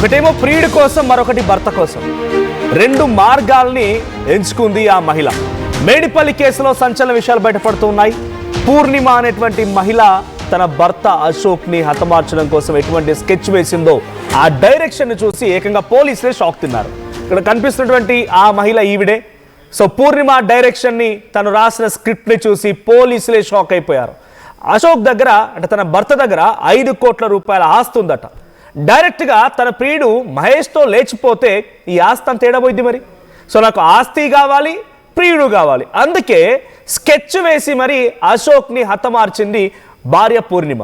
ఒకటేమో ప్రియుడి కోసం, మరొకటి భర్త కోసం. రెండు మార్గాల్ని ఎంచుకుంది ఆ మహిళ. మేడిపల్లి కేసులో సంచలన విషయాలు బయటపడుతున్నాయి. పూర్ణిమ అనేటువంటి మహిళ తన భర్త అశోక్ని హతమార్చడం కోసం ఎటువంటి స్కెచ్ వేసిందో ఆ డైరెక్షన్ చూసి ఏకంగా పోలీసులే షాక్ తిన్నారు. ఇక్కడ కనిపిస్తున్నటువంటి ఆ మహిళ ఈవిడే. సో పూర్ణిమ డైరెక్షన్ని, తను రాసిన స్క్రిప్ట్ని చూసి పోలీసులే షాక్ అయిపోయారు. అశోక్ దగ్గర అంటే తన భర్త దగ్గర 5 కోట్ల రూపాయల ఆస్తి ఉందట. డైరెక్ట్గా తన ప్రియుడు మహేష్తో లేచిపోతే ఈ ఆస్తి అంత తేడబోయింది మరి. సో నాకు ఆస్తి కావాలి, ప్రియుడు కావాలి, అందుకే స్కెచ్ వేసి మరి అశోక్ని హతమార్చింది భార్య పూర్ణిమ.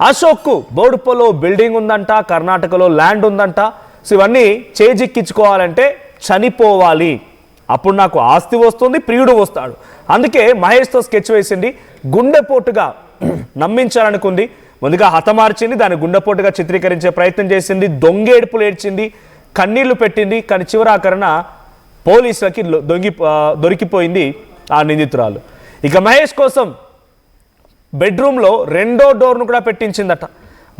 అశోక్కు బోడుపల్లో బిల్డింగ్ ఉందంట, కర్ణాటకలో ల్యాండ్ ఉందంట. సో ఇవన్నీ చేజిక్కించుకోవాలంటే చనిపోవాలి, అప్పుడు నాకు ఆస్తి వస్తుంది, ప్రియుడు వస్తాడు. అందుకే మహేష్తో స్కెచ్ వేసింది. గుండెపోటుగా నమ్మించాలనుకుంది. ముందుగా హతమార్చింది, దాన్ని గుండెపోటుగా చిత్రీకరించే ప్రయత్నం చేసింది, దొంగేడుపులు ఏడ్చింది, కన్నీళ్లు పెట్టింది. కానీ చివరాకరణ పోలీసులకి దొరికిపోయింది ఆ నిందితురాలు. ఇక మహేష్ కోసం బెడ్రూమ్లో 2వ డోర్ను కూడా పెట్టించిందట.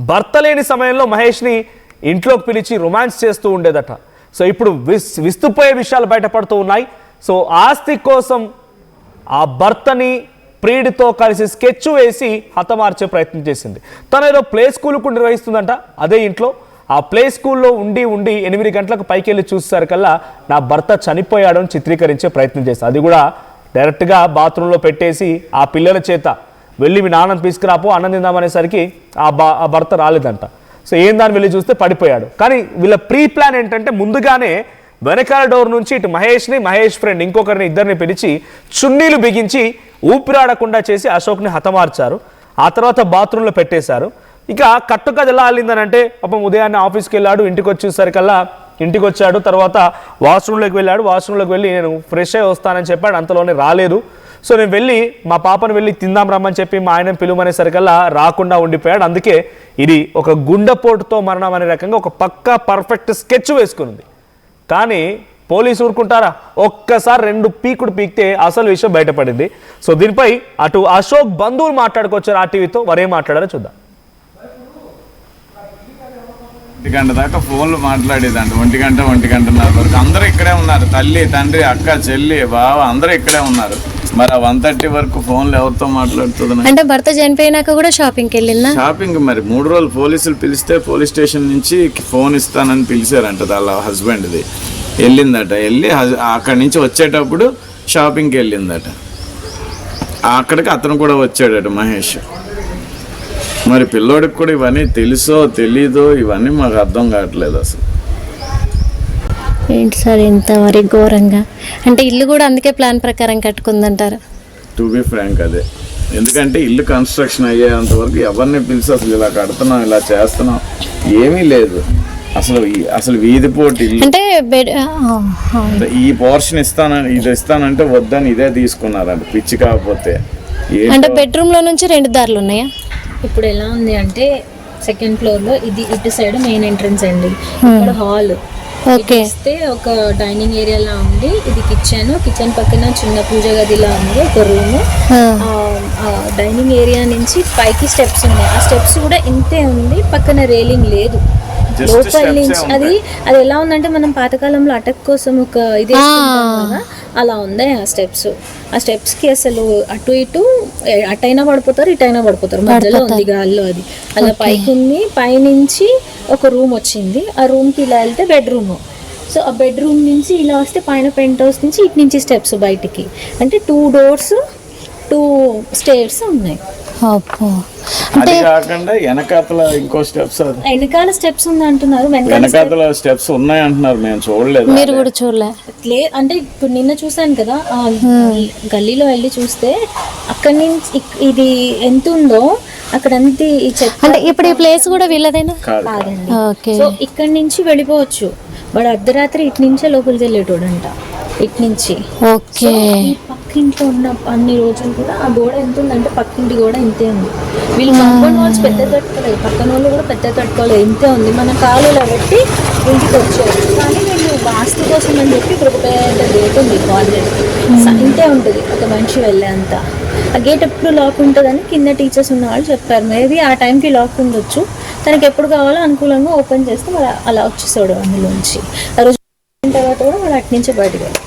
భర్త లేని సమయంలో మహేష్ని ఇంట్లోకి పిలిచి రొమాన్స్ చేస్తూ ఉండేదట. సో ఇప్పుడు విస్తుపోయే విషయాలు బయటపడుతూ ఉన్నాయి. సో ఆస్తి కోసం ఆ భర్తని ప్రియుడితో కలిసి స్కెచ్ వేసి హతమార్చే ప్రయత్నం చేసింది. తను ఏదో ప్లే స్కూల్కు నిర్వహిస్తుందంట అదే ఇంట్లో. ఆ ప్లే స్కూల్లో ఉండి 8 గంటలకు పైకి వెళ్ళి చూసేసరికల్లా నా భర్త చనిపోయాడు అని చిత్రీకరించే ప్రయత్నం చేస్తుంది. అది కూడా డైరెక్ట్గా బాత్రూంలో పెట్టేసి ఆ పిల్లల చేత వెళ్ళి మీ నాన్నని తీసుకురాపో అన్నం తిందామనేసరికి ఆ భర్త రాలేదంట. సో దాన్ని వెళ్ళి చూస్తే పడిపోయాడు. కానీ వీళ్ళ ప్రీ ప్లాన్ ఏంటంటే ముందుగానే వెనకాల డోర్ నుంచి ఇటు మహేష్ని, మహేష్ ఫ్రెండ్ ఇంకొకరిని, ఇద్దరిని పిలిచి చున్నీలు బిగించి ఊపిరాడకుండా చేసి అశోక్ని హతమార్చారు. ఆ తర్వాత బాత్రూంలో పెట్టేశారు. ఇక కట్టుకథ ఎలా అల్లిందనంటే పాపం ఉదయాన్నే ఆఫీస్కి వెళ్ళాడు, ఇంటికి వచ్చేసరికల్లా ఇంటికి వచ్చాడు. తర్వాత వాష్రూమ్లోకి వెళ్ళాడు. వాష్రూమ్లోకి వెళ్ళి నేను ఫ్రెష్ అయ్యి వస్తానని చెప్పాడు. అంతలోనే రాలేదు. సో నేను వెళ్ళి మా పాపను వెళ్ళి తిందాం రమ్మని చెప్పి మా ఆయన పిలువమనేసరికల్లా రాకుండా ఉండిపోయాడు. అందుకే ఇది ఒక గుండెపోటుతో మరణం అనే రకంగా ఒక పక్కా పర్ఫెక్ట్ స్కెచ్ వేసుకునింది. కానీ పోలీసు ఊరుకుంటారా? ఒక్కసారి 2 పీకుడు పీకితే అసలు విషయం బయటపడింది. సో దీనిపై అటు అశోక్ బంధువులు మాట్లాడుకొచ్చారు ఆర్టీవీతో. వారేం మాట్లాడారో చూద్దాం. 1 గంట దాకా ఫోన్లు మాట్లాడేదండి. 1 గంట 1:30 వరకు అందరూ ఇక్కడే ఉన్నారు. తల్లి, తండ్రి, అక్క, చెల్లి, బావ అందరూ ఇక్కడే ఉన్నారు. మరి 1:30 వరకు ఫోన్లు ఎవరితో మాట్లాడుతుంది? అంటే భర్త చనిపోయినాక కూడా షాపింగ్కి వెళ్ళిందా? షాపింగ్ మరి 3 రోజులు పోలీసులు పిలిస్తే పోలీస్ స్టేషన్ నుంచి ఫోన్ ఇస్తానని పిలిచారంట. వాళ్ళ హస్బెండ్ది వెళ్ళిందట. వెళ్ళి అక్కడి నుంచి వచ్చేటప్పుడు షాపింగ్కి వెళ్ళిందట. అక్కడికి అతను కూడా వచ్చాడట మహేష్. మరి పిల్లోడికి కూడా ఇవన్నీ తెలుసో తెలీదో ఇవన్నీ మాకు అర్థం కావట్లేదు అసలు. ఏంటి సార్ ఇంత మరి ఘోరంగా? అంటే ఇల్లు కూడా అందుకే ప్లాన్ ప్రకారం కట్టుకుందంటారు? టు బి ఫ్రాంక్ అదే. ఎందుకంటే ఇల్లు కన్స్ట్రక్షన్ అయ్యేంత వరకు ఎవరిని పిలిచి అసలు ఇలా కడుతున్నాం, ఇలా చేస్తున్నాం ఏమీ లేదు. అసలు వీధి పోటీ అంటే ఈ పోర్షన్ ఇది ఇస్తానంటే వద్దని ఇదే తీసుకున్నారంట. పిచ్చి కాకపోతే. అంటే బెడ్రూమ్ లో నుంచి 2 దారులు ఉన్నాయా? ఇప్పుడు ఎలా ఉంది అంటే 2nd ఫ్లోర్ లో ఇది ఇటు సైడ్ మెయిన్ ఎంట్రన్స్ అండి. ఇక్కడ హాల్ ఇస్తే ఒక డైనింగ్ ఏరియా లా ఉంది. ఇది కిచెన్ పక్కన చిన్న పూజ గదిలా ఉంది, ఒక రూమ్. డైనింగ్ ఏరియా నుంచి పైకి స్టెప్స్ ఉన్నాయి. ఆ స్టెప్స్ కూడా ఇంతే ఉంది, పక్కన రేలింగ్ లేదు. లోపల నుంచి అది ఎలా ఉందంటే మనం పాతకాలంలో అటక్ కోసం ఒక ఇది కదా అలా ఉన్నాయి ఆ స్టెప్స్ కి అసలు అటు ఇటు అటైనా పడిపోతారు, ఇటైనా పడిపోతారు. మధ్యలో ఉంది గాల్లో అది అలా పైకి ఉంది. పైనుంచి ఒక రూమ్ వచ్చింది. ఆ రూమ్ కి ఇలా వెళ్తే బెడ్రూమ్. సో ఆ బెడ్రూమ్ నుంచి ఇలా వస్తే పైన పెంట్ హౌస్ నుంచి ఇటు నుంచి స్టెప్స్ బయటికి. అంటే 2 డోర్స్ 2 స్టేర్స్ ఉన్నాయి. అంటే కాకుండా వెనకాతల ఇంకో స్టెప్స్, వెనకాల స్టెప్స్ ఉంది అంటున్నారు. వెనకాతల స్టెప్స్ ఉన్నాయి అంటున్నారు. మేము చూడలేదు. మీరు కూడా చూడలే? అంటే ఇప్పుడు నిన్న చూసాను కదా, గల్లీలో వెళ్ళి చూస్తే అక్కడి నుంచి ఇది ఎంత ఉందో అక్కడ అంతే. అంటే ఇప్పుడు ఈ ప్లేస్ కూడా వీళ్ళదేనా? కాదండి. సో ఇక్కడి నుంచి వెళ్ళిపోవచ్చు. వాడు అర్ధరాత్రి ఇటు నుంచే లోపలికి వెళ్ళేటోడంట. ఇటు నుంచి పక్కింట్లో ఉన్న అన్ని రోజులు కూడా ఆ గోడ ఎంత ఉందంటే పక్కింటి గోడ ఇంతే ఉంది. వీళ్ళు కాంపౌండ్ వాల్స్ పెద్ద కట్టుకోలేదు, పక్కన వాళ్ళు కూడా పెద్ద కట్టుకోలేదు, ఇంతే ఉంది. మన కాలులో పెట్టి ఇంటికి వచ్చారు. కానీ వీళ్ళు వాస్తు కోసం అని చెప్పి ఇప్పుడు ఒక పెద్ద గేట్ ఉంది ఆల్రెడీ. ఇంతే ఉంటుంది ఒక మనిషి వెళ్ళే అంత. ఆ గేట్ ఎప్పుడు లాక్ ఉంటుందని కింద టీచర్స్ ఉన్న వాళ్ళు చెప్పారు. మేబీ ఆ టైంకి లాక్ ఉండొచ్చు. తనకి ఎప్పుడు కావాలో అనుకూలంగా ఓపెన్ చేస్తే మరి అలా వచ్చేసాడు అందులోంచి. ఆ రోజు తర్వాత కూడా మరి అటు నుంచి బయటకు వెళ్ళాడు.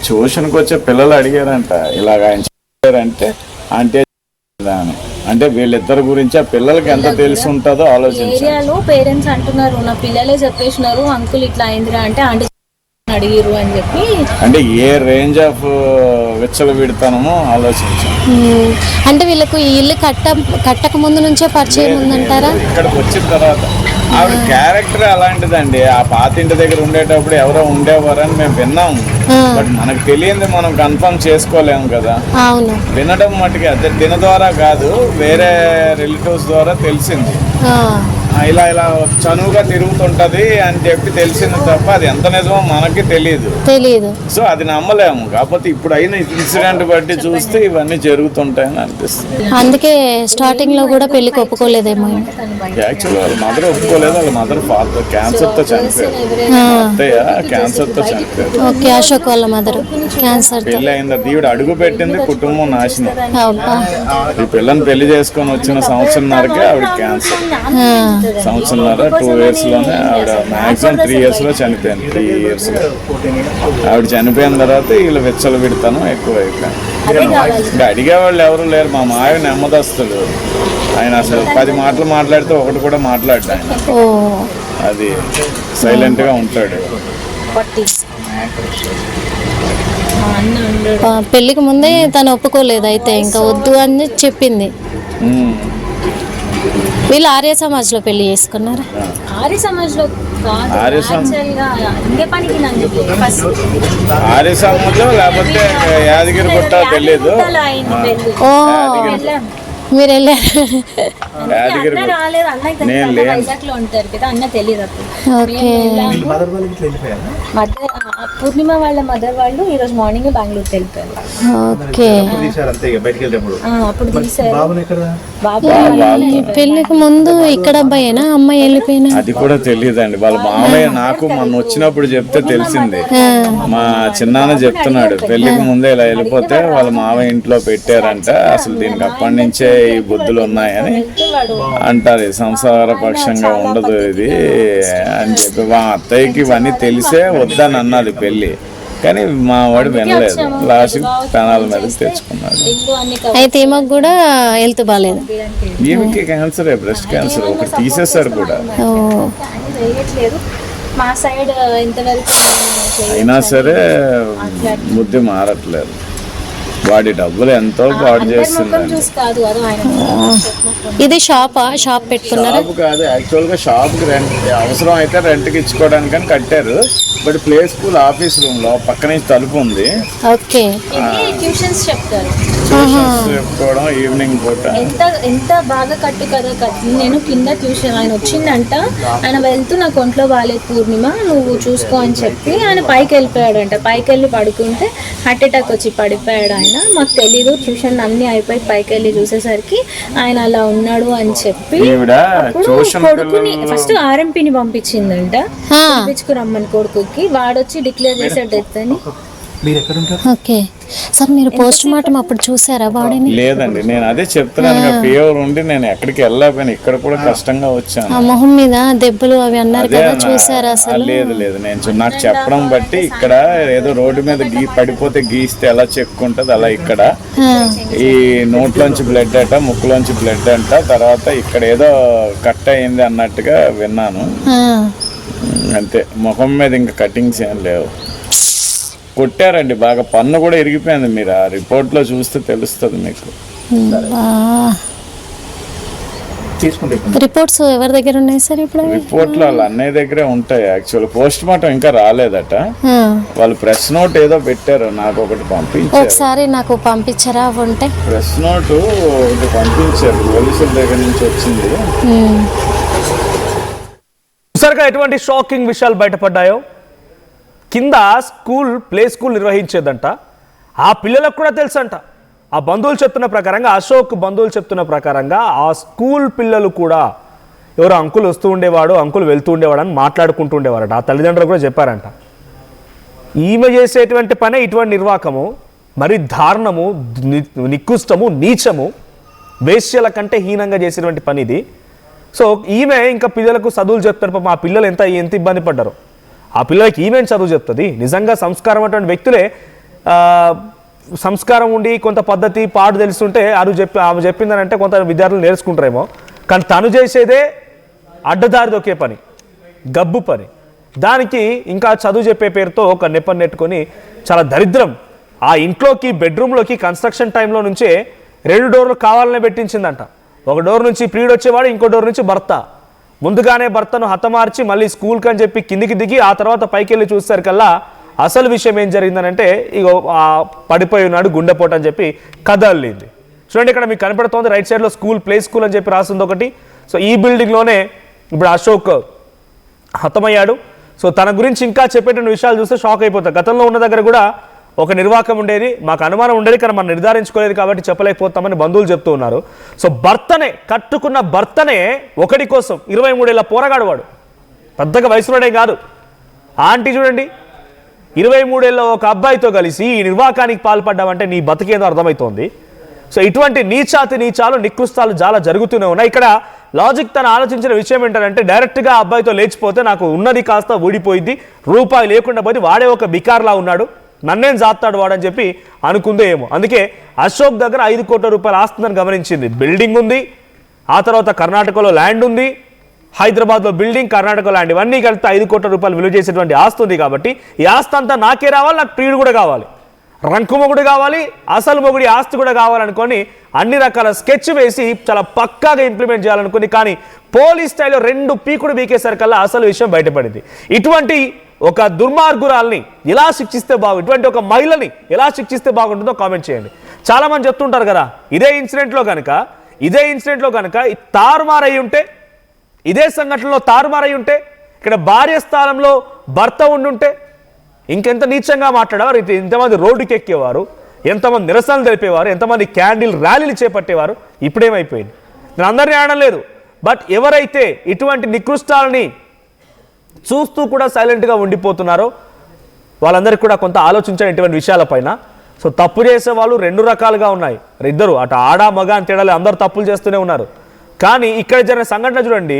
ట్యూషన్కి వచ్చే పిల్లలు అడిగారంట ఇలాగ ఆయన చెప్పారంటే అంటే అంటే వీళ్ళిద్దరి గురించి ఆ పిల్లలకి ఎంత తెలిసి ఉంటుందో ఆలోచించారు. ఏరియాలో పేరెంట్స్ అంటున్నారు నా పిల్లలే చెప్పేసినారు అంకుల్ ఇట్లా అయిందిరా అంటే ఆంటీ అడిగిరు అని చెప్పి. అంటే ఏ రేంజ్ ఆఫ్ విచ్చలు విడతానమో ఆలోచించాం. అంటే వీళ్ళకు ఈ ఇల్లు కట్టక ముందు నుంచే పరిచయం ఉందంటారా? ఇక్కడికి వచ్చిన తర్వాత ఆవిడ క్యారెక్టర్ అలాంటిదండి. ఆ పాత ఇంటి దగ్గర ఉండేటప్పుడు ఎవరో ఉండేవారని మేము విన్నాము, బట్ మనకు తెలియంది మనం కన్ఫర్మ్ చేసుకోలేము కదా. అవును, వినడం మట్టుకి అదే దీని ద్వారా కాదు, వేరే రిలేటివ్స్ ద్వారా తెలిసింది. ఇలా ఇలా చనువుగా తిరుగుతుంటది అని చెప్పి తెలిసింది తప్ప అది ఎంత నిజమో మనకి తెలియదు. సో అది నమ్మలేము. కాకపోతే ఇప్పుడు అయిన ఇన్సిడెంట్ బట్టి చూస్తే ఇవన్నీ జరుగుతుంటాయని అనిపిస్తుంది. అందుకే స్టార్టింగ్ లో కూడా పెళ్లికి ఒప్పుకోలేదేమో. యాక్చువల్ వాళ్ళ మదర్ ఒప్పుకోలేదు. వాళ్ళ మదర్ ఫాదర్ క్యాన్సర్ తో చనిపోయారు. అత్తయ్య క్యాన్సర్ తో చనిపోయారు. ఓకే, అశోక్ వాళ్ళ మదర్ క్యాన్సర్. పెళ్లి అయింది, దీవిడ అడుగు పెట్టింది, కుటుంబం నాశనం. ఈ పిల్లని పెళ్లి చేసుకొని వచ్చిన సంవత్సరంన్నరకే ఆవిడ క్యాన్సర్. సంవత్సరంన్నర 2 years లోనే ఆవిడ మ్యాక్సిమం 3 years లో చనిపోయింది. 3 years లో ఆవిడ చనిపోయిన తర్వాత వీళ్ళు విచ్చలు విడతాను ఎక్కువ అయిపోయింది. ఇంకా అడిగేవాళ్ళు ఎవరు లేరు. మా మావి నెమ్మదస్తుడు. ఆయన అసలు 10 మాటలు మాట్లాడితే ఒకటి కూడా మాట్లాడ్డా ఆయన. అది సైలెంట్ గా ఉంటాడు. పెళ్లికి ముందే తను ఒప్పుకోలేదు, అయితే ఇంకా వద్దు అని చెప్పింది. వీళ్ళు ఆర్య సమాజ్ లో పెళ్లి చేసుకున్నారు. ఆర్య సమాజ్ లో ఆర్య సమాజ్ లో లేకపోతే యాదగిరి గుట్ట తెలియదు. ఓ, మీరు వెళ్ళారు? పూర్ణిమ వాళ్ళ మదర్ వాళ్ళు ఈ రోజు మార్నింగ్ బెంగళూరు వెళ్ళిపోయారు. ఓకే, అప్పుడు తీసారు. పెళ్లికి ముందు ఇక్కడ అబ్బాయినా అమ్మాయి వెళ్ళిపోయినా అది కూడా తెలియదండి. వాళ్ళ మామయ్య నాకు మొన్న వచ్చినప్పుడు చెప్తే తెలిసింది. మా చిన్నాన్న చెప్తున్నాడు పెళ్లికి ముందే ఇలా వెళ్ళిపోతే వాళ్ళ మామయ్య ఇంట్లో పెట్టారంట. అసలు దీనికి అప్పటి నుంచే ఈ బుద్ధులు ఉన్నాయని అంటారు. సంసార పక్షంగా ఉండదు ఇది అని చెప్పి మా అత్తయ్యకి ఇవన్నీ తెలిసే వద్దని అన్నది పెళ్లి. కానీ మా వాడు వినలేదు. లాస్ట్ ప్రాణాల మీద తెచ్చుకున్నాడు. అయితే ఈమెకు కూడా హెల్త్ బాగాలేదు. ఈమెకి క్యాన్సర్, బ్రెస్ట్ క్యాన్సర్ ఒకటి తీసేశారు కూడా. మా సైడ్ ఇంతవరకు అయినా సరే బుద్ధి మారట్లేదు. వాడి డబ్బులు ఎంతో పాడు చేస్తుందండి. ఇది షాప్ పెట్టుకున్నారు? షాప్ కాదు, యాక్చువల్ గా షాప్ కి రెంట్ అవసరం అయితే రెంట్ కి ఇచ్చుకోవడానికి కట్టారు. But play school office room లో పక్క నుంచి తలుపు ఉంది. ఓకే, ట్యూషన్స్ చెప్తారు. చెప్పుకోవడం ఈవినింగ్ పూట ఎంత బాగా కట్టు కదా నేను కింద ట్యూషన్ ఆయన వచ్చిందంట. ఆయన వెళ్తూ నాకు ఒంట్లో బాగాలేదు పూర్ణిమ నువ్వు చూసుకో అని చెప్పి ఆయన పైకి వెళ్ళిపోయాడంట. పైకి వెళ్ళి పడుకుంటే హార్ట్ అటాక్ వచ్చి పడిపోయాడు ఆయన. మాకు తెలీదు, ట్యూషన్ అన్ని అయిపోయి పైకి వెళ్ళి చూసేసరికి ఆయన అలా ఉన్నాడు అని చెప్పి కొడుకుని ఫస్ట్ ఆర్ఎంపీని పంపించిందంట. పంపించుకురమ్మని కొడుకుకి. వాడొచ్చి డిక్లేర్ చేసే డెత్ అని. ఓకే సార్, మీరు పోస్ట్ మార్టం అప్పుడు చూసారా బాడీని? లేదండి, నేను అదే చెప్తున్నాను. ఫీవర్ ఉండి నేను ఎక్కడికి వెళ్ళకపోయినా ఇక్కడ కూడా కష్టంగా వచ్చాను. ఆ మొహం మీద దెబ్బలు అవి అన్నారు కదా, చూసారా అసలు? లేదు నేను నాకు చెప్పడం బట్టి ఇక్కడ ఏదో రోడ్డు మీద పడిపోతే గీస్తే ఎలా చెక్కుంటది అలా ఇక్కడ ఈ నోట్లోంచి బ్లడ్ అట, ముక్కులోంచి బ్లడ్ అంట, తర్వాత ఇక్కడ ఏదో కట్ అయింది అన్నట్టుగా విన్నాను. అంతే, ముఖం మీద ఇంకా కటింగ్స్ ఏం లేవు. కొట్టారండి బాగా, పన్ను కూడా ఇరిగిపోయింది. మీరు ఆ రిపోర్ట్ లో చూస్తే తెలుస్తుంది మీకు. రిపోర్ట్స్ ఎవరి దగ్గర ఉన్నాయి సార్ ఇప్పుడు? రిపోర్ట్లు వాళ్ళ అన్నయ్య దగ్గరే ఉంటాయి. యాక్చువల్ పోస్ట్ మార్టం ఇంకా రాలేదట. వాళ్ళు ప్రెస్ నోట్ ఏదో పెట్టారు, నాకు ఒకటి పంపించారు. ఒకసారి నాకు పంపించారా ఉంటే? ప్రెస్ నోట్ ఒకటి పంపించారు, పోలీసుల దగ్గర నుంచి వచ్చింది. సరిగా ఎటువంటి షాకింగ్ విషయాలు బయటపడ్డాయో. కింద ప్లే స్కూల్ నిర్వహించేదంట. ఆ పిల్లలకు కూడా తెలుసంట. ఆ బంధువులు చెప్తున్న ప్రకారంగా, అశోక్ బంధువులు చెప్తున్న ప్రకారంగా ఆ స్కూల్ పిల్లలు కూడా ఎవరో అంకుల్ వస్తూ ఉండేవాడు, అంకుల్ వెళ్తూ ఉండేవాడు అని మాట్లాడుకుంటూ ఉండేవారట. ఆ తల్లిదండ్రులు కూడా చెప్పారంట. ఈమె చేసేటువంటి పనే ఇటువంటి నిర్వాకము, మరి దారుణము, నికృష్టము, నీచము, వేశ్యల కంటే హీనంగా చేసేటువంటి పని ఇది. సో ఈమె ఇంకా పిల్లలకు చదువులు చెప్తారు. పాపం ఆ పిల్లలు ఎంత ఇబ్బంది పడ్డారు. ఆ పిల్లలకి ఈమె చదువు చెప్తుంది. నిజంగా సంస్కారం అటువంటి వ్యక్తులే, సంస్కారం ఉండి కొంత పద్ధతి పాడు తెలుస్తుంటే ఆమె చెప్పిందనంటే కొంత విద్యార్థులు నేర్చుకుంటారేమో. కానీ తను చేసేదే అడ్డదారి దొక్కే పని, గబ్బు పని. దానికి ఇంకా చదువు చెప్పే పేరుతో ఒక నెపం నెట్టుకొని చాలా దరిద్రం. ఆ ఇంట్లోకి బెడ్రూమ్లోకి కన్స్ట్రక్షన్ టైంలో నుంచే 2 డోర్లు కావాలనే పెట్టించిందంట. ఒక డోర్ నుంచి ప్రియుడు వచ్చేవాడు, ఇంకో డోర్ నుంచి భర్త. ముందుగానే భర్తను హతమార్చి మళ్ళీ స్కూల్కి అని చెప్పి కిందికి దిగి ఆ తర్వాత పైకి వెళ్ళి చూసేసరికల్లా అసలు విషయం ఏం జరిగిందనంటే ఇగో పడిపోయి ఉన్నాడు, గుండెపోటు అని చెప్పి కథ అల్లింది. చూడండి, ఇక్కడ మీకు కనపడుతోంది రైట్ సైడ్లో ప్లే స్కూల్ అని చెప్పి రాసింది ఒకటి. సో ఈ బిల్డింగ్లోనే ఇప్పుడు అశోక్ హతమయ్యాడు. సో తన గురించి ఇంకా చెప్పేటువంటి విషయాలు చూస్తే షాక్ అయిపోతారు. గతంలో ఉన్న దగ్గర కూడా ఒక నిర్వాకం ఉండేది, మాకు అనుమానం ఉండేది, కానీ మనం నిర్ధారించుకోలేదు కాబట్టి చెప్పలేకపోతామని బంధువులు చెప్తూ ఉన్నారు. సో కట్టుకున్న భర్తనే ఒకటి కోసం 23 ఏళ్ళ పోరగాడు, వాడు పెద్దగా వయసులోనే కాదు. ఆంటీ చూడండి, 23 ఏళ్ళ ఒక అబ్బాయితో కలిసి ఈ నిర్వాకానికి పాల్పడ్డామంటే నీ బతికేదో అర్థమవుతోంది. సో ఇటువంటి నీచాలు నికృష్టాలు చాలా జరుగుతూనే ఉన్నాయి. ఇక్కడ లాజిక్ తను ఆలోచించిన విషయం ఏంటంటే డైరెక్ట్గా అబ్బాయితో లేచిపోతే నాకు ఉన్నది కాస్త ఊడిపోయింది, రూపాయి లేకుండా పోయి వాడే ఒక బికార్లా ఉన్నాడు, నన్నేం జాస్తాడు వాడని చెప్పి అనుకుందే ఏమో. అందుకే అశోక్ దగ్గర 5 కోట్ల రూపాయల ఆస్తుందని గమనించింది. బిల్డింగ్ ఉంది, ఆ తర్వాత కర్ణాటకలో ల్యాండ్ ఉంది, హైదరాబాద్లో బిల్డింగ్, కర్ణాటక ల్యాండ్, ఇవన్నీ కలిపితే 5 కోట్ల రూపాయలు విలువ చేసేటువంటి ఆస్తి ఉంది. కాబట్టి ఈ ఆస్తి అంతా నాకే రావాలి, నాకు ప్రియుడు కూడా కావాలి, రంకు మొగుడు కావాలి, అసలు మొగుడి ఆస్తి కూడా కావాలనుకొని అన్ని రకాల స్కెచ్ వేసి చాలా పక్కాగా ఇంప్లిమెంట్ చేయాలనుకుని, కానీ పోలీస్ స్టైల్లో 2 పీకుడు బీకేసరికల్లా అసలు విషయం బయటపడింది. ఇటువంటి ఒక దుర్మార్గురాల్ని ఎలా శిక్షిస్తే ఇటువంటి ఒక మహిళని ఎలా శిక్షిస్తే బాగుంటుందో కామెంట్ చేయండి. చాలా మంది చెప్తుంటారు కదా, ఇదే ఇన్సిడెంట్లో కనుక తారుమారై ఉంటే, ఇదే సంఘటనలో తారుమారై ఉంటే, ఇక్కడ భార్య స్థానంలో భర్త ఉండుంటే ఇంకెంత నీచంగా మాట్లాడేవారు, ఎంతమంది రోడ్డుకి ఎక్కేవారు, ఎంతమంది నిరసనలు తెలిపేవారు, ఎంతమంది క్యాండిల్ ర్యాలీలు చేపట్టేవారు. ఇప్పుడేమైపోయింది, నేను అందరినీ ఆడడం లేదు, బట్ ఎవరైతే ఇటువంటి నికృష్టాలని చూస్తూ కూడా సైలెంట్గా ఉండిపోతున్నారో వాళ్ళందరికీ కూడా కొంత ఆలోచించండి ఇటువంటి విషయాలపైన. సో తప్పు చేసే వాళ్ళు 2 రకాలుగా ఉన్నాయి, ఇద్దరు, అటు ఆడ మగ అని తేడాలి, అందరూ తప్పులు చేస్తూనే ఉన్నారు. కానీ ఇక్కడ జరిగిన సంఘటన చూడండి,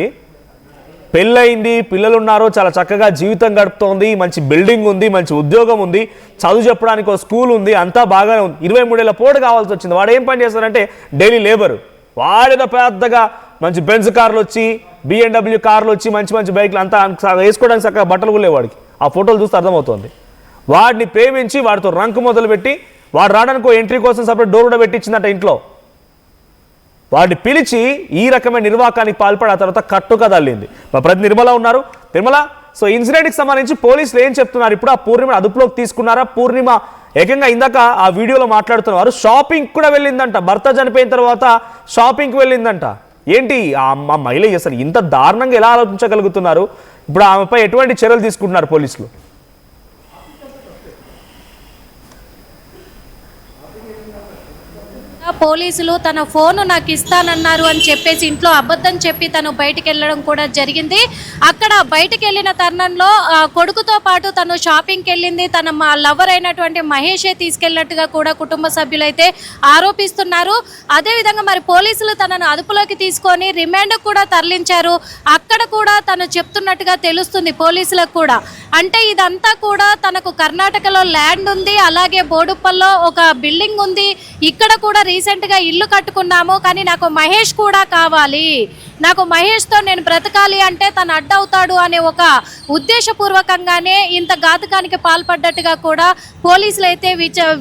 పెళ్ళయింది, పిల్లలు ఉన్నారు, చాలా చక్కగా జీవితం గడుపుతోంది, మంచి బిల్డింగ్ ఉంది, మంచి ఉద్యోగం ఉంది, చదువు చెప్పడానికి ఒక స్కూల్ ఉంది, అంతా బాగానే ఉంది. 23 ఏళ్ళ పోటు కావాల్సి వచ్చింది. వాడు ఏం పని చేస్తాడంటే డైలీ లేబరు. వాడేదో పెద్దగా మంచి బెంజ్ కార్లు వచ్చి, BMW కార్లు వచ్చి, మంచి బైక్లు అంతా వేసుకోవడానికి చక్కగా బట్టలు కూడా వాడికి. ఆ ఫోటోలు చూస్తే అర్థమవుతుంది. వాడిని ప్రేమించి వాడితో రంకు మొదలుపెట్టి వాడు రావడానికి ఎంట్రీ కోసం సపరేట్ డోర్ కూడా పెట్టించిందట ఇంట్లో. వాడిని పిలిచి ఈ రకమైన నిర్వాకానికి పాల్పడి ఆ తర్వాత కట్టుగా తల్లింది. మా ప్రతి నిర్మల ఉన్నారు. నిర్మల, సో ఇన్సిడెంట్కి సంబంధించి పోలీసులు ఏం చెప్తున్నారు? ఇప్పుడు ఆ పూర్ణిమ అదుపులోకి తీసుకున్నారా? పూర్ణిమ ఏకంగా ఇందాక ఆ వీడియోలో మాట్లాడుతున్నారు, షాపింగ్ కూడా వెళ్ళిందంట, భర్త చనిపోయిన తర్వాత షాపింగ్కి వెళ్ళిందంట. ఏంటి ఆ మహిళ అసలు ఇంత దారుణంగా ఎలా ఆలోచించగలుగుతున్నారు? ఇప్పుడు ఆమెపై ఎటువంటి చర్యలు తీసుకుంటున్నారు పోలీసులు? పోలీసులు తన ఫోన్ నాకు ఇస్తానన్నారు అని చెప్పేసి ఇంట్లో అబద్ధం చెప్పి తను బయటికి వెళ్ళడం కూడా జరిగింది. అక్కడ బయటికి వెళ్ళిన తరుణంలో కొడుకుతో పాటు తను షాపింగ్కి వెళ్ళింది, తన లవర్ అయినటువంటి మహేషే తీసుకెళ్ళినట్టుగా కూడా కుటుంబ సభ్యులైతే ఆరోపిస్తున్నారు. అదేవిధంగా మరి పోలీసులు తనను అదుపులోకి తీసుకొని రిమాండ్ కూడా తరలించారు. అక్కడ కూడా తను చెప్తున్నట్టుగా తెలుస్తుంది పోలీసులకు కూడా. అంటే ఇదంతా కూడా తనకు కర్ణాటకలో ల్యాండ్ ఉంది, అలాగే బోడుప్పల్లో ఒక బిల్డింగ్ ఉంది, ఇక్కడ కూడా రీసెంట్గా ఇల్లు కట్టుకున్నాము, కానీ నాకు మహేష్ కూడా కావాలి, నాకు మహేష్తో నేను బ్రతకాలి అంటే తను అడ్డవుతాడు అనే ఒక ఉద్దేశపూర్వకంగానే ఇంత ఘాతకానికి పాల్పడ్డట్టుగా కూడా పోలీసులు అయితే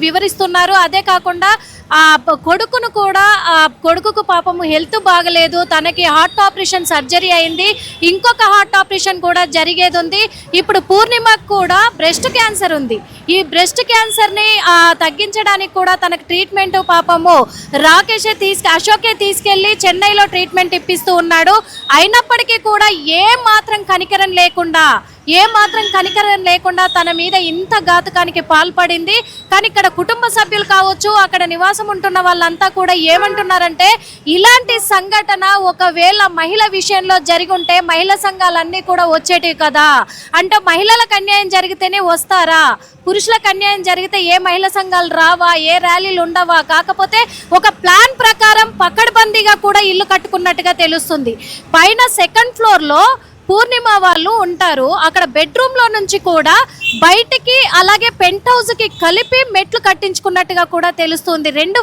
వివరిస్తున్నారు. అదే కాకుండా ఆ కొడుకును కూడా, ఆ కొడుకుకు పాపము హెల్త్ బాగలేదు, తనకి హార్ట్ ఆపరేషన్ సర్జరీ అయింది, ఇంకొక హార్ట్ ఆపరేషన్ కూడా జరిగేది ఉంది. ఇప్పుడు పూర్ణిమకు కూడా బ్రెస్ట్ క్యాన్సర్ ఉంది. ఈ బ్రెస్ట్ క్యాన్సర్ని తగ్గించడానికి కూడా తనకు ట్రీట్మెంట్ పాపము అశోకే తీసుకెళ్లి చెన్నైలో ట్రీట్మెంట్ ఇప్పిస్తూ ఉన్నాడు. అయినప్పటికీ కూడా ఏ మాత్రం కనికరం లేకుండా ఏ మాత్రం కనికరం లేకుండా తన మీద ఇంత ఘాతుకానికి పాల్పడింది. కానీ ఇక్కడ కుటుంబ సభ్యులు కావచ్చు, అక్కడ నివాసం ఉంటున్న వాళ్ళంతా కూడా ఏమంటున్నారంటే ఇలాంటి సంఘటన ఒకవేళ మహిళ విషయంలో జరిగి ఉంటే మహిళా సంఘాలన్నీ కూడా వచ్చేటివి కదా. అంటే మహిళలకు అన్యాయం జరిగితేనే వస్తారా, పురుషులకు అన్యాయం జరిగితే ఏ మహిళా సంఘాలు రావా, ఏ ర్యాలీలు ఉండవా? కాకపోతే ఒక ప్లాన్ ప్రకారం పకడ్బందీగా కూడా ఇల్లు కట్టుకున్నట్టుగా తెలుస్తుంది. పైన సెకండ్ ఫ్లోర్ లో పూర్ణిమ వాళ్ళు ఉంటారు. అక్కడ బెడ్రూమ్ లో నుంచి కూడా బయటికి అలాగే పెంట్ హౌస్ కి కలిపి మెట్లు కట్టించుకున్నట్టుగా కూడా తెలుస్తుంది. రెండు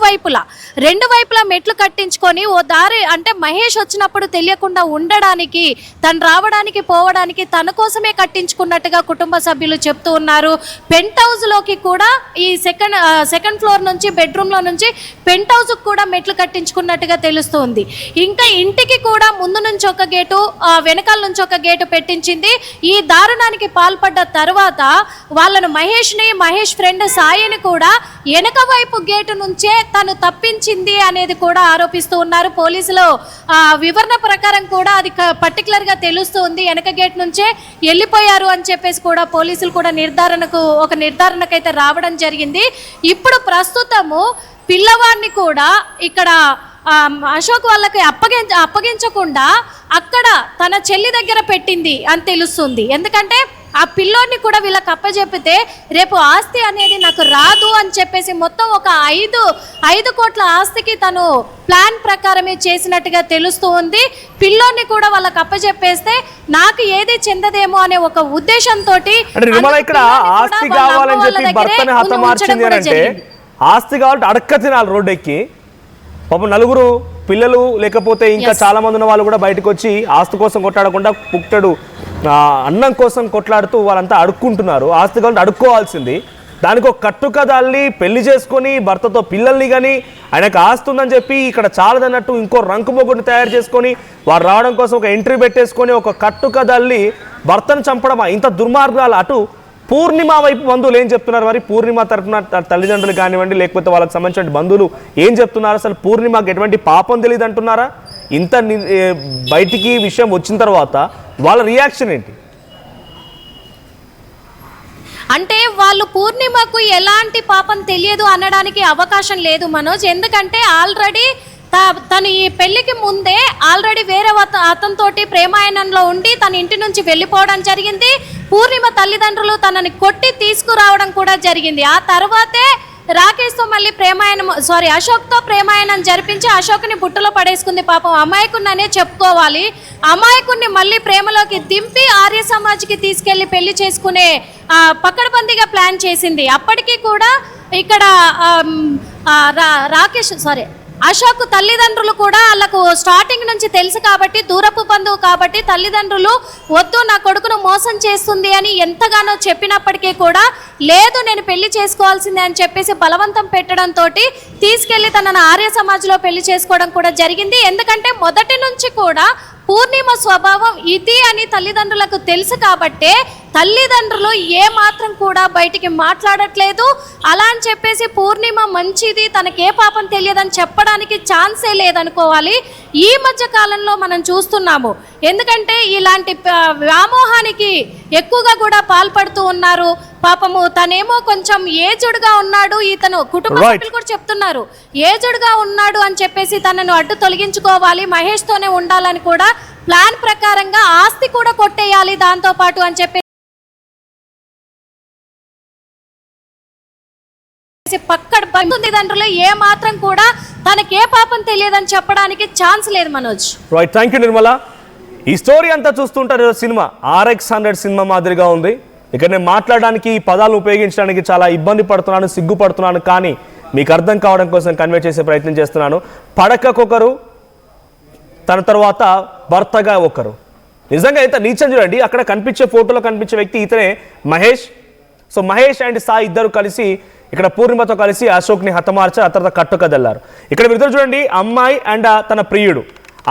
వైపులా మెట్లు కట్టించుకొని ఓ దారి అంటే మహేష్ వచ్చినప్పుడు తెలియకుండా ఉండడానికి, తను రావడానికి పోవడానికి తన కోసమే కట్టించుకున్నట్టుగా కుటుంబ సభ్యులు చెప్తూ ఉన్నారు. పెంట్ హౌస్ లోకి కూడా ఈ సెకండ్ ఫ్లోర్ నుంచి బెడ్రూమ్ లో నుంచి పెంట్ హౌస్ కూడా మెట్లు కట్టించుకున్నట్టుగా తెలుస్తుంది. ఇంకా ఇంటికి కూడా ముందు నుంచి ఒక గేటు, వెనకాల నుంచి ఒక గేటు పెట్టించింది. ఈ దారుణానికి పాల్పడ్డ తర్వాత వాళ్ళను మహేష్ ఫ్రెండ్ సాయిని కూడా వెనక వైపు గేటు నుంచే తను తప్పించింది అనేది కూడా ఆరోపిస్తూ ఉన్నారు. పోలీసులు వివరణ ప్రకారం కూడా అది పర్టికులర్ గా తెలుస్తుంది. వెనక గేట్ నుంచే వెళ్ళిపోయారు అని చెప్పేసి కూడా పోలీసులు కూడా నిర్ధారణకైతే రావడం జరిగింది. ఇప్పుడు ప్రస్తుతము పిల్లవాడిని కూడా ఇక్కడ అశోక్ వాళ్ళకి అప్పగించకుండా అక్కడ తన చెల్లి దగ్గర పెట్టింది అని తెలుస్తుంది. ఎందుకంటే ఆ పిల్లోని కూడా వీళ్ళకి అప్పచెప్పితే రేపు ఆస్తి అనేది నాకు రాదు అని చెప్పేసి మొత్తం ఒక 5 కోట్ల ఆస్తికి తను ప్లాన్ ప్రకారమే చేసినట్టుగా తెలుస్తూ ఉంది. పిల్లోని కూడా వాళ్ళకి అప్పచెప్పేస్తే నాకు ఏది చెందదేమో అనే ఒక ఉద్దేశంతో ఇక్కడ ఆస్తి కావాలని చెప్పి భర్తని హతమార్చింది అంటే ఆస్తి కావాలంటే అడక్క తినాలి రోడ్డు ఎక్కి. పాపం నలుగురు పిల్లలు లేకపోతే ఇంకా చాలా మంది ఉన్న వాళ్ళు కూడా బయటకు వచ్చి ఆస్తి కోసం కొట్లాడకుండా పుట్టడు అన్నం కోసం కొట్లాడుతూ వాళ్ళంతా అడుక్కుంటున్నారు. ఆస్తి కావాలంటే అడుక్కోవాల్సింది. దానికి ఒక కట్టుకదాల్ని పెళ్లి చేసుకొని భర్తతో పిల్లల్ని కానీ ఆయనకు ఆస్తి ఉందని చెప్పి ఇక్కడ చాలదన్నట్టు ఇంకో రంకు మొగ్గుని తయారు చేసుకొని వారు రావడం కోసం ఒక ఎంట్రీ పెట్టేసుకొని ఒక కట్టుకదాల్ని భర్తను చంపడమా? ఇంత దుర్మార్గాలు. అటు పూర్ణిమ వైపు బంధువులు ఏం చెప్తున్నారు? మరి పూర్ణిమ తరఫున తల్లిదండ్రులు కానివ్వండి లేకపోతే వాళ్ళకి సంబంధించిన బంధువులు ఏం చెప్తున్నారు? అసలు పూర్ణిమకి ఎటువంటి పాపం తెలియదు అంటున్నారా? ఇంత బయటికి విషయం వచ్చిన తర్వాత వాళ్ళ రియాక్షన్ ఏంటి? అంటే వాళ్ళు పూర్ణిమకు ఎలాంటి పాపం తెలియదు అనడానికి అవకాశం లేదు మనోజ్. ఎందుకంటే ఆల్రెడీ తను ఈ పెళ్లికి ముందే ఆల్రెడీ వేరే అతనితోటి ప్రేమాయణంలో ఉండి తన ఇంటి నుంచి వెళ్ళిపోవడం జరిగింది. పూర్ణిమ తల్లిదండ్రులు తనని కొట్టి తీసుకురావడం కూడా జరిగింది. ఆ తర్వాతే రాకేష్తో మళ్ళీ అశోక్తో ప్రేమాయణం జరిపించి అశోక్ని బుట్టలో పడేసుకుంది. పాపం అమాయకున్ననే చెప్పుకోవాలి. అమాయకుణ్ణి మళ్ళీ ప్రేమలోకి దింపి ఆర్య సమాజ్కి తీసుకెళ్లి పెళ్లి చేసుకునే పకడ్బందీగా ప్లాన్ చేసింది. అప్పటికీ కూడా ఇక్కడ అశోక్ తల్లిదండ్రులు కూడా వాళ్ళకు స్టార్టింగ్ నుంచి తెలుసు కాబట్టి, దూరపు బంధువు కాబట్టి తల్లిదండ్రులు వద్దు నా కొడుకును మోసం చేస్తుంది అని ఎంతగానో చెప్పినప్పటికీ కూడా లేదు నేను పెళ్లి చేసుకోవాల్సిందే అని చెప్పేసి బలవంతం పెట్టడంతో తీసుకెళ్లి తనను ఆర్య సమాజ్లో పెళ్లి చేసుకోవడం కూడా జరిగింది. ఎందుకంటే మొదటి నుంచి కూడా పూర్ణిమ స్వభావం ఇది అని తల్లిదండ్రులకు తెలుసు కాబట్టే తల్లిదండ్రులు ఏ మాత్రం కూడా బయటికి మాట్లాడట్లేదు. అలా అని చెప్పేసి పూర్ణిమ మంచిది తనకే పాపం తెలియదని చెప్పడానికి ఛాన్సే లేదనుకోవాలి. ఈ మధ్య కాలంలో మనం చూస్తున్నాము. ఎందుకంటే ఇలాంటి వ్యామోహానికి ఎక్కువగా కూడా పాల్పడుతూ ఉన్నారు. పాపము తనేమో కొంచెం ఏజ్డ్గా ఉన్నాడు, ఇతను కుటుంబ సభ్యులు కూడా చెప్తున్నారు ఏజ్డ్గా ఉన్నాడు అని చెప్పేసి తనను అడ్డు తొలగించుకోవాలి, మహేష్తోనే ఉండాలని కూడా ప్లాన్ ప్రకారంగా ఆస్తి కూడా కొట్టేయాలి దాంతో పాటు అని చెప్పి పక్కడ తల్లిదండ్రులు ఏ మాత్రం కూడా తనకే పాపం తెలియదని చెప్పడానికి ఛాన్స్ లేదు Manoj. Right, thank you Nirmala. ఈ స్టోరీ అంతా చూస్తుంటారు సినిమా RX100 సినిమా మాదిరిగా ఉంది. ఇక్కడ నేను మాట్లాడడానికి ఈ పదాలు ఉపయోగించడానికి చాలా ఇబ్బంది పడుతున్నాను, సిగ్గుపడుతున్నాను. కానీ మీకు అర్థం కావడం కోసం కన్వే చేసే ప్రయత్నం చేస్తున్నాను. పడకకొకరు, తన తర్వాత భర్తగా ఒకరు. నిజంగా అయితే నీచం చూడండి. అక్కడ కనిపించే ఫోటోలో కనిపించే వ్యక్తి ఇతనే మహేష్. సో మహేష్ అండ్ సాయి ఇద్దరు కలిసి ఇక్కడ పూర్ణిమతో కలిసి అశోక్ని హతమార్చి ఆ తర్వాత కట్టుకదెళ్లారు. ఇక్కడ ఇద్దరు చూడండి, అమ్మాయి అండ్ తన ప్రియుడు.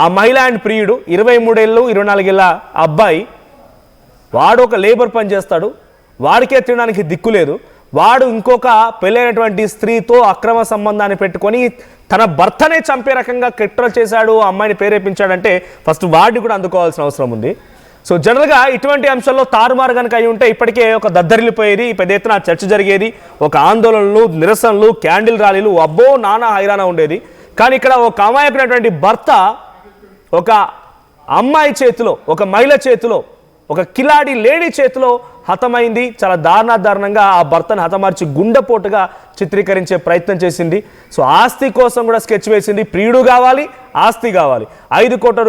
ఆ మహిళ అండ్ ప్రియుడు 23 ఏళ్ళు 24 ఏళ్ళ అబ్బాయి. వాడు ఒక లేబర్ పని చేస్తాడు, వాడికే తినడానికి దిక్కు లేదు. వాడు ఇంకొక పెళ్ళైనటువంటి స్త్రీతో అక్రమ సంబంధాన్ని పెట్టుకొని తన భర్తనే చంపే రకంగా కుట్ర చేశాడు, అమ్మాయిని ప్రేరేపించాడంటే ఫస్ట్ వాడిని కూడా అందుకోవాల్సిన అవసరం ఉంది. సో జనరల్గా ఇటువంటి అంశాల్లో తారుమారు కనుక అయి ఉంటే ఇప్పటికే ఒక దద్దరిల్లిపోయేది, పెద్ద ఎత్తున చర్చ జరిగేది, ఒక ఆందోళనలు, నిరసనలు, క్యాండిల్ ర్యాలీలు, అబ్బో నానా హైరాణ ఉండేది. కానీ ఇక్కడ ఒక అమాయకునటువంటి భర్త ఒక అమ్మాయి చేతిలో, ఒక మహిళ చేతిలో, ఒక కిలాడి లేడీ చేతిలో హతమైంది. చాలా దారుణంగా ఆ భర్తను హతమార్చి గుండెపోటుగా చిత్రీకరించే ప్రయత్నం చేసింది. సో ఆస్తి కోసం కూడా స్కెచ్ వేసింది. ప్రియుడు కావాలి, ఆస్తి కావాలి, 5 కోట్ల రూపాయలు